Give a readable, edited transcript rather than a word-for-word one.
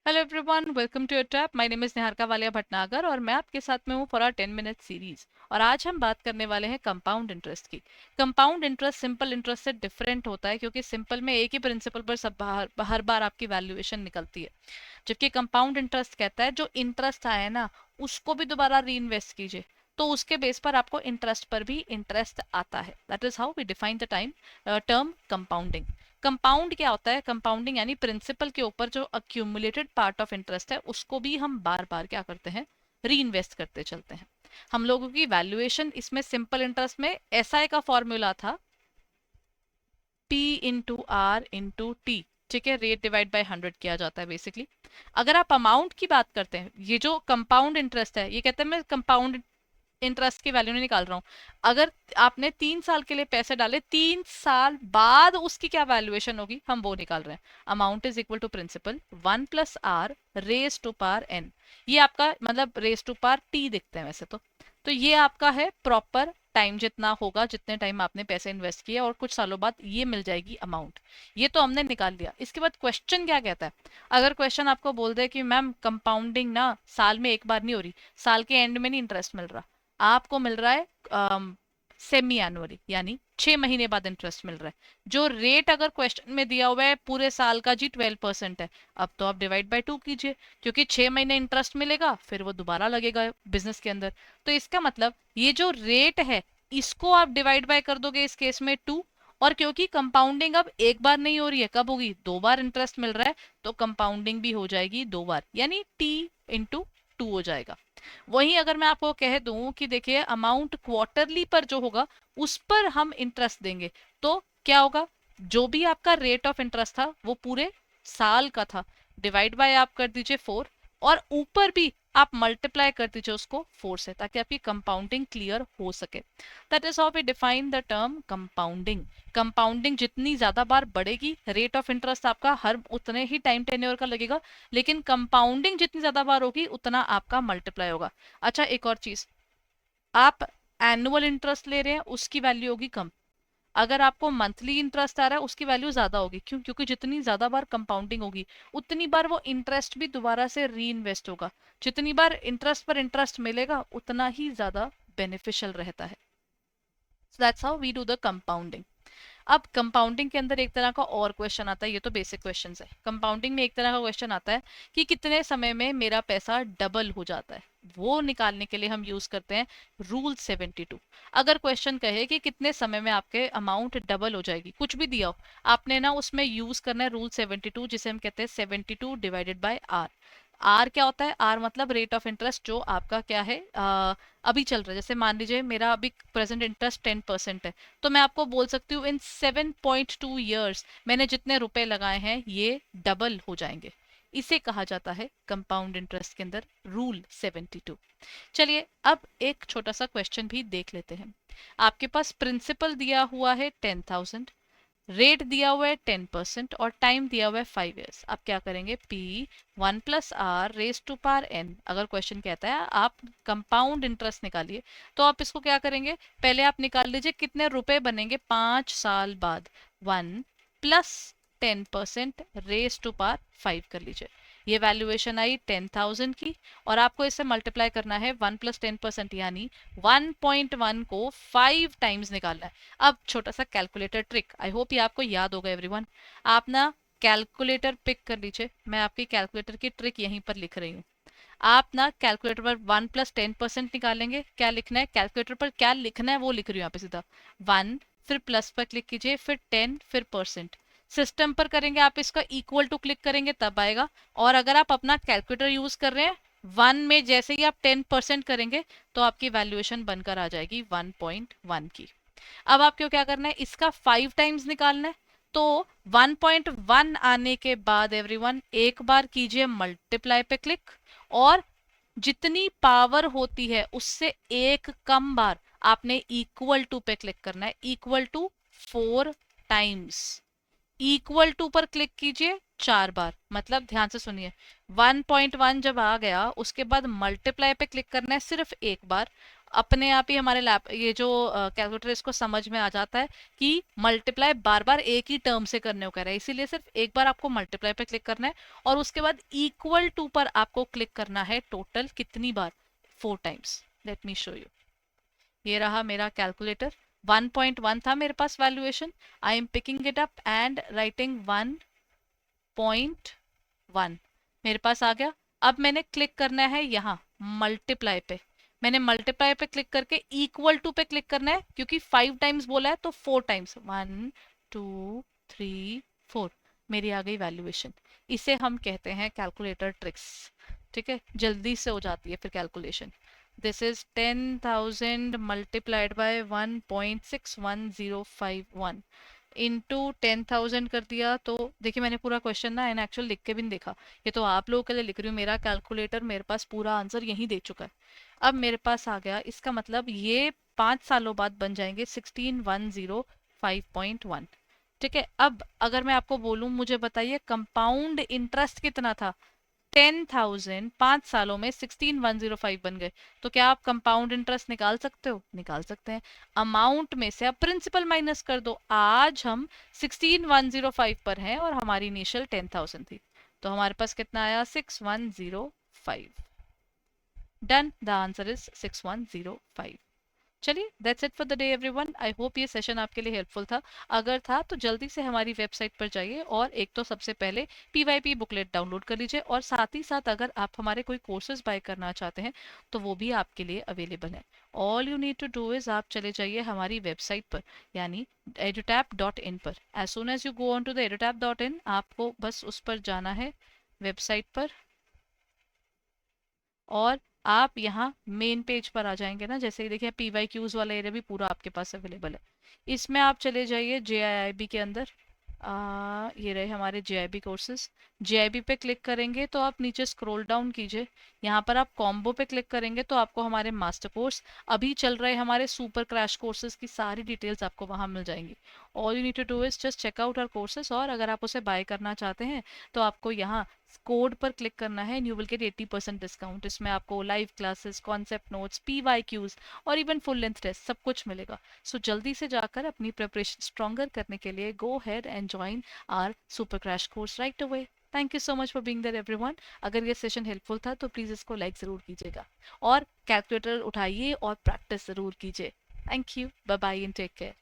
Hello everyone, welcome to your tap. My name is Niharika Walia Bhatnagar और मैं आपके साथ में हूँ फॉर आवर 10 मिनट सीरीज। और आज हम बात करने वाले हैं कंपाउंड इंटरेस्ट की। कंपाउंड इंटरेस्ट सिंपल इंटरेस्ट से डिफरेंट होता है क्योंकि सिंपल में एक ही प्रिंसिपल पर सब हर बार आपकी वैल्यूएशन निकलती है, जबकि कंपाउंड इंटरेस्ट कहता है जो इंटरेस्ट आया है ना उसको भी दोबारा री इन्वेस्ट कीजिए, तो उसके बेस पर आपको इंटरेस्ट पर भी इंटरेस्ट आता है। That is how we define the term compounding. Compound क्या होता है? कंपाउंडिंग यानी प्रिंसिपल के ऊपर जो अक्यूमुलेटेड पार्ट ऑफ इंटरेस्ट है उसको भी हम बार बार क्या करते हैं, री इन्वेस्ट करते चलते हैं। हम लोगों की वैल्यूएशन इसमें सिंपल इंटरेस्ट में एसआई का फॉर्मूला था P into R into T. ठीक है, रेट डिवाइड बाय 100 किया जाता है बेसिकली। अगर आप अमाउंट की बात करते हैं, ये जो कंपाउंड इंटरेस्ट है ये कहते हैं मैं कंपाउंड इंटरेस्ट की वैल्यू नहीं निकाल रहा हूँ। अगर आपने 3 साल के लिए पैसे डाले, 3 साल बाद उसकी क्या वैल्यूएशन होगी हम वो निकाल रहे हैं। Amount is equal to principal 1 + r raise to power n। ये आपका मतलब रेज टू पावर t दिखते हैं वैसे तो ये आपका है प्रॉपर टाइम जितना होगा, जितने टाइम आपने पैसे इन्वेस्ट किए और कुछ सालों बाद ये मिल जाएगी अमाउंट। ये तो हमने निकाल लिया। इसके बाद क्वेश्चन क्या कहता है? अगर क्वेश्चन आपको बोल दे कि मैम कंपाउंडिंग ना साल में एक बार नहीं हो रही, साल के एंड में नहीं इंटरेस्ट मिल रहा, आपको मिल रहा है सेमी एनुअली यानी 6 महीने बाद इंटरेस्ट मिल रहा है। जो रेट अगर क्वेश्चन में दिया हुआ है पूरे साल का जी 12% है, अब तो आप डिवाइड बाय 2 कीजिए, क्योंकि 6 महीने इंटरेस्ट मिलेगा फिर वो दोबारा लगेगा बिजनेस के अंदर। तो इसका मतलब ये जो रेट है इसको आप डिवाइड बाय कर दोगे इस केस में 2। और क्योंकि कंपाउंडिंग अब एक बार नहीं हो रही है, कब होगी? 2 बार इंटरेस्ट मिल रहा है, तो कंपाउंडिंग भी हो जाएगी 2 बार यानी t/2 हो जाएगा। वहीं अगर मैं आपको कह दूं कि देखिए अमाउंट क्वार्टरली पर जो होगा उस पर हम इंटरेस्ट देंगे, तो क्या होगा? जो भी आपका रेट ऑफ इंटरेस्ट था वो पूरे साल का था, डिवाइड बाय आप कर दीजिए 4, और ऊपर भी आप मल्टीप्लाई कर दीजिए उसको 4 से, ताकि आपकी कंपाउंडिंग क्लियर हो सके। That is how we define the term compounding. Compounding जितनी ज्यादा बार बढ़ेगी, रेट ऑफ इंटरेस्ट आपका हर उतने ही टाइम टेन्योर का लगेगा, लेकिन कंपाउंडिंग जितनी ज्यादा बार होगी उतना आपका मल्टीप्लाई होगा। अच्छा, एक और चीज, आप एनुअल इंटरेस्ट ले रहे हैं उसकी वैल्यू होगी कम। अगर आपको मंथली इंटरेस्ट आ रहा है उसकी वैल्यू ज्यादा होगी। क्यों? क्योंकि जितनी ज्यादा बार कंपाउंडिंग होगी उतनी बार वो इंटरेस्ट भी दोबारा से री इन्वेस्ट होगा। जितनी बार इंटरेस्ट पर इंटरेस्ट मिलेगा उतना ही ज्यादा बेनिफिशियल रहता है। So that's how we do the compounding. अब कंपाउंडिंग के अंदर एक तरह का और क्वेश्चन आता है, ये तो बेसिक क्वेश्चंस है। कंपाउंडिंग में एक तरह का क्वेश्चन आता है कि कितने समय में मेरा पैसा डबल हो जाता है। वो निकालने के लिए हम यूज करते हैं रूल 72। अगर क्वेश्चन कहे कि कितने समय में आपके अमाउंट डबल हो जाएगी, कुछ भी दिया हो, आपने ना उसमें यूज करना है रूल 72, जिसे हम कहते हैं 72 डिवाइडेड बाय आर। आर क्या होता है? आर मतलब रेट ऑफ इंटरेस्ट जो आपका क्या है, अभी चल रहा है। जैसे मान लीजिए मेरा अभी प्रेजेंट इंटरेस्ट 10% है, तो मैं आपको बोल सकती हूँ इन 7.2 ईयर्स मैंने जितने रुपए लगाए हैं ये डबल हो जाएंगे। इसे कहा जाता है कंपाउंड इंटरेस्ट के अंदर रूल 72। चलिए अब एक छोटा सा क्वेश्चन भी देख लेते हैं। आपके पास प्रिंसिपल दिया हुआ है 10,000, रेट दिया हुआ है 10% और टाइम दिया हुआ है 5 ईयर्स। आप क्या करेंगे? P 1 + r raise to power n। अगर क्वेश्चन कहता है आप कंपाउंड इंटरेस्ट निकालिए, तो आप इसको क्या करेंगे? पहले आप निकाल लीजिए कितने रुपए बनेंगे 5 साल बाद। 1 + 10% रेज टू पावर 5 कर लीजिए। ये वैल्यूएशन आई 10,000 की, और आपको इससे मल्टीप्लाई करना है 1 + 10% यानी 1.1 को 5 टाइम्स निकालना है। अब छोटा सा कैलकुलेटर ट्रिक, आई होप ये आपको याद होगा एवरीवन। आप ना कैलकुलेटर पिक कर लीजिए, मैं आपकी कैलकुलेटर की ट्रिक यहीं पर लिख रही हूँ। आप ना कैलकुलेटर पर 1 + 10% निकालेंगे। क्या लिखना है कैलकुलेटर पर, क्या लिखना है वो लिख रही हूँ यहाँ पे सीधा। 1, फिर प्लस पर क्लिक कीजिए, फिर 10, फिर परसेंट। सिस्टम पर करेंगे आप इसका इक्वल टू क्लिक करेंगे तब आएगा। और अगर आप अपना कैलकुलेटर यूज कर रहे हैं, 1 में जैसे ही आप 10% करेंगे तो आपकी वैल्यूएशन बनकर आ जाएगी 1.1 की। अब आपको क्या करना है? इसका 5 टाइम्स निकालना है। तो 1.1 आने के बाद एवरीवन एक बार कीजिए मल्टीप्लाई पे क्लिक, और जितनी पावर होती है उससे एक कम बार आपने इक्वल टू पे क्लिक करना है। Equal to 4 times. Equal to पर क्लिक कीजिए 4 बार। मतलब ध्यान से सुनिए, 1.1 जब आ गया उसके बाद मल्टीप्लाई पे क्लिक करना है सिर्फ एक बार। अपने आप ही हमारे लैप ये जो कैलकुलेटर इसको समझ में आ जाता है कि मल्टीप्लाई बार बार एक ही टर्म से करने को कह रहा है, इसीलिए सिर्फ एक बार आपको मल्टीप्लाई पे क्लिक करना है और उसके बाद इक्वल टू पर आपको क्लिक करना है टोटल कितनी बार, 4 times. Let me show you. ये रहा मेरा कैलकुलेटर, 1.1 था मेरे पास valuation. I am picking it up and writing 1.1 मेरे पास आ गया। अब मैंने क्लिक करना है यहाँ मल्टीप्लाई पे। मैंने मल्टीप्लाई पे क्लिक करके इक्वल टू पे क्लिक करना है, क्योंकि 5 टाइम्स बोला है तो 4 टाइम्स, 1 2 3 4 मेरी आ गई वैल्यूएशन। इसे हम कहते हैं कैलकुलेटर ट्रिक्स। ठीक है, जल्दी से हो जाती है फिर calculation. This is 10,000 multiplied by 1.61051 into 10,000 कर दिया। तो देखिए मैंने पूरा क्वेश्चन ना इन एक्चुअल लिख के भी नहीं देखा, ये तो आप लोगों के लिए लिख रही हूँ। मेरा कैलकुलेटर मेरे पास पूरा आंसर यहीं दे चुका है। अब मेरे पास आ गया, इसका मतलब ये 5 सालों बाद बन जाएंगे 16,105.1। ठीक है, अब अगर मैं आपको बोलूं मुझे बताइए कंपाउंड इंटरेस्ट कितना था। 10,000 5 सालों में 16,105 बन गए। तो क्या आप कंपाउंड इंटरेस्ट निकाल सकते हो? निकाल सकते हैं। अमाउंट में से अब प्रिंसिपल माइनस कर दो। आज हम 16,105 पर हैं और हमारी इनिशियल 10,000 थी, तो हमारे पास कितना आया, 6,105। Done, the answer is 6,105। चलिए, that's it for the day everyone. I hope ये सेशन आपके लिए हेल्पफुल था। अगर था तो जल्दी से हमारी वेबसाइट पर जाइए और एक तो सबसे पहले पीवाईपी बुकलेट डाउनलोड कर लीजिए, और साथ ही साथ अगर आप हमारे कोई कोर्सेज बाय करना चाहते हैं तो वो भी आपके लिए अवेलेबल है। All you need to do is आप चले जाइए हमारी वेबसाइट पर, यानी edutap.in पर। As soon as you go on to the edutap.in आपको बस उस पर जाना है, वेबसाइट पर, और आप यहाँ मेन पेज पर आ जाएंगे ना। जैसे ही देखिए पीवाई क्यूज वाला एरिया भी पूरा आपके पास अवेलेबल है। इसमें आप चले जाइए जेआईआईबी के अंदर। ये रहे हमारे जेआईबी कोर्सेज। जेआईबी पे क्लिक करेंगे तो आप नीचे स्क्रॉल डाउन कीजिए, यहाँ पर आप कॉम्बो पे क्लिक करेंगे तो आपको हमारे मास्टर कोर्स, अभी चल रहे हमारे सुपर क्रैश कोर्सेज की सारी डिटेल्स आपको वहाँ मिल जाएंगी। All you need to do is just check out our courses, और अगर आप उसे बाय करना चाहते हैं तो आपको यहाँ कोड पर क्लिक करना है, यू विल गेट 80% डिस्काउंट। इसमें आपको live classes, concept notes, PYQs और इवन फुल लेंथ टेस्ट सब कुछ मिलेगा। सो जल्दी से जाकर अपनी प्रिपरेशन स्ट्रॉन्गर करने के लिए go ahead and join our super crash course right away. Thank you so much for being there everyone. अगर ये सेशन हेल्पफुल था तो प्लीज़ इसको लाइक ज़रूर कीजिएगा, और कैलकुलेटर उठाइए और प्रैक्टिस ज़रूर कीजिए। Thank you, bye bye and take care.